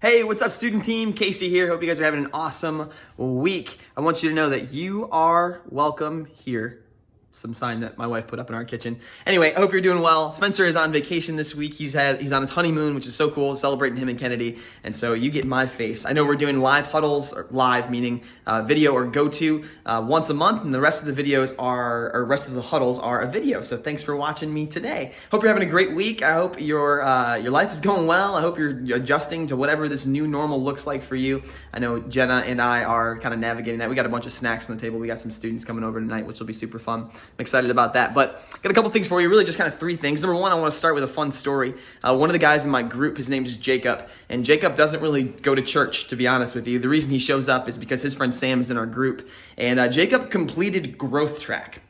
Hey, what's up, student team? Casey here. Hope you guys are having an awesome week. I want you to know that you are welcome here. Some sign that my wife put up in our kitchen. Anyway, I hope you're doing well. Spencer is on vacation this week. He's on his honeymoon, which is so cool, celebrating him and Kennedy. And so you get my face. I know we're doing live huddles, or live meaning video or go-to once a month, and the rest of the videos rest of the huddles are a video. So thanks for watching me today. Hope you're having a great week. I hope your life is going well. I hope you're adjusting to whatever this new normal looks like for you. I know Jenna and I are kind of navigating that. We got a bunch of snacks on the table. We got some students coming over tonight, which will be super fun. I'm excited about that, but got a couple things for you, really just kind of three things. Number one, I want to start with a fun story. One of the guys in my group, his name is Jacob, and Jacob doesn't really go to church, to be honest with you. The reason he shows up is because his friend Sam is in our group, and Jacob completed growth track.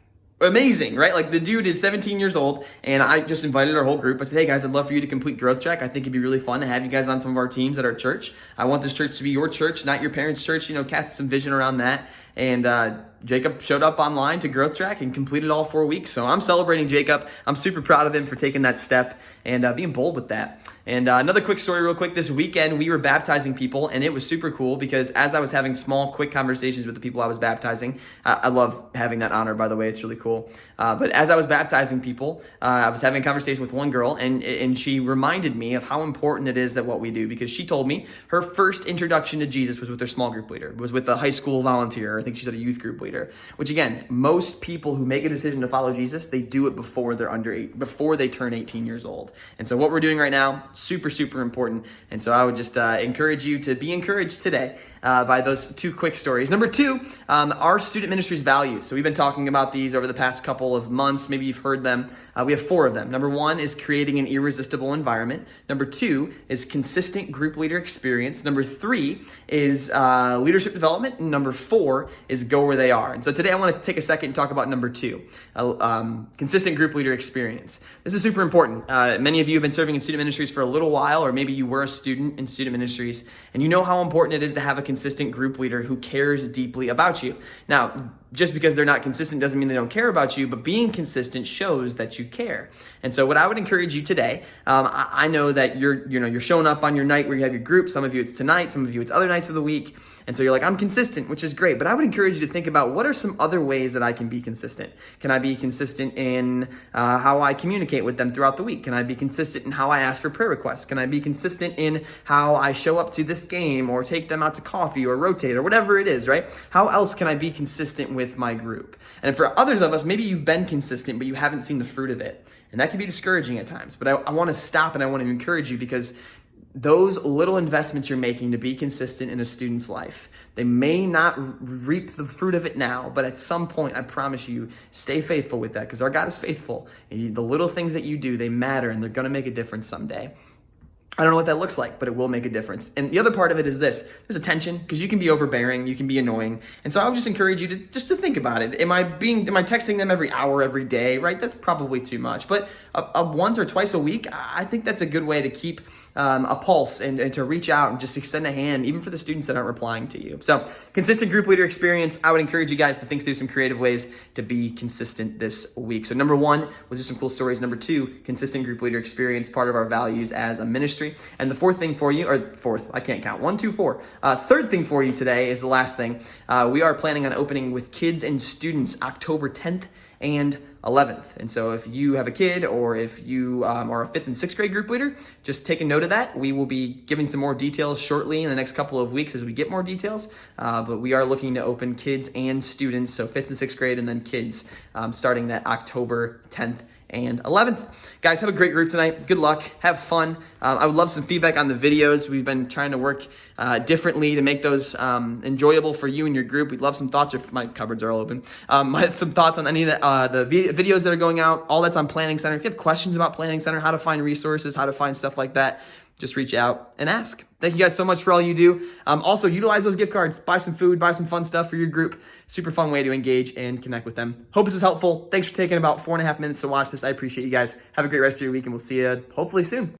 Amazing, right? Like, the dude is 17 years old, and I just invited our whole group. I said, hey guys, I'd love for you to complete growth track. I think it'd be really fun to have you guys on some of our teams at our church. I want this church to be your church, not your parents' church. Cast some vision around that. And Jacob showed up online to growth track and completed all 4 weeks. So I'm celebrating Jacob. I'm super proud of him for taking that step and being bold with that. And another quick story real quick. This weekend, we were baptizing people, and it was super cool because as I was having small, quick conversations with the people I was baptizing, I love having that honor, by the way. It's really cool. But as I was baptizing people, I was having a conversation with one girl, and she reminded me of how important it is that what we do, because she told me her first introduction to Jesus was with her small group leader, was with a high school volunteer. I think she said a youth group leader, which again, most people who make a decision to follow Jesus, they do it before they turn 18 years old. And so what we're doing right now, super, super important. And so I would just encourage you to be encouraged today by those two quick stories. Number two, our student ministry's values. So we've been talking about these over the past couple of months. Maybe you've heard them. We have 4 of them. Number 1 is creating an irresistible environment. Number 2 is consistent group leader experience. Number 3 is leadership development. And number 4 is go where they are. And so today I want to take a second and talk about number 2, consistent group leader experience. This is super important. Many of you have been serving in student ministries for a little while, or maybe you were a student in student ministries, and you know how important it is to have a consistent group leader who cares deeply about you. Now, just because they're not consistent doesn't mean they don't care about you, but being consistent shows that you care. And so what I would encourage you today, I know that you're showing up on your night where you have your group. Some of you it's tonight, some of you it's other nights of the week. And so you're like, I'm consistent, which is great. But I would encourage you to think about, what are some other ways that I can be consistent? Can I be consistent in how I communicate with them throughout the week? Can I be consistent in how I ask for prayer requests? Can I be consistent in how I show up to this game or take them out to coffee or rotate or whatever it is, right? How else can I be consistent with my group? And for others of us, maybe you've been consistent, but you haven't seen the fruit of it. And that can be discouraging at times. But I want to stop and I want to encourage you, because those little investments you're making to be consistent in a student's life, they may not reap the fruit of it now, but at some point, I promise you, stay faithful with that, because our God is faithful. And the little things that you do, they matter, and they're going to make a difference someday. I don't know what that looks like, but it will make a difference. And the other part of it is this: there's a tension, because you can be overbearing, you can be annoying. And so I would just encourage you to think about it. Am I texting them every hour, every day, right? That's probably too much. But once or twice a week, I think that's a good way to keep a pulse and to reach out and just extend a hand, even for the students that aren't replying to you. So consistent group leader experience, I would encourage you guys to think through some creative ways to be consistent this week. So number 1 was just some cool stories. Number 2, consistent group leader experience, part of our values as a ministry. And the fourth thing for you, or fourth, I can't count, 1, 2, 4. Third thing for you today is the last thing. We are planning on opening with kids and students October 10th and 11th. And so if you have a kid, or if you are a 5th and 6th grade group leader, just take a note of that. We will be giving some more details shortly in the next couple of weeks as we get more details. But we are looking to open kids and students, so 5th and 6th grade, and then kids, starting that October 10th and 11th. Guys, have a great group tonight. Good luck. Have fun. I would love some feedback on the videos. We've been trying to work differently to make those enjoyable for you and your group. We'd love some thoughts. If my cupboards are all open. Some thoughts on any of the videos that are going out. All that's on Planning Center. If you have questions about Planning Center, how to find resources, how to find stuff like that, just reach out and ask. Thank you guys so much for all you do. Also, utilize those gift cards. Buy some food, buy some fun stuff for your group. Super fun way to engage and connect with them. Hope this is helpful. Thanks for taking about 4.5 minutes to watch this. I appreciate you guys. Have a great rest of your week, and we'll see you hopefully soon.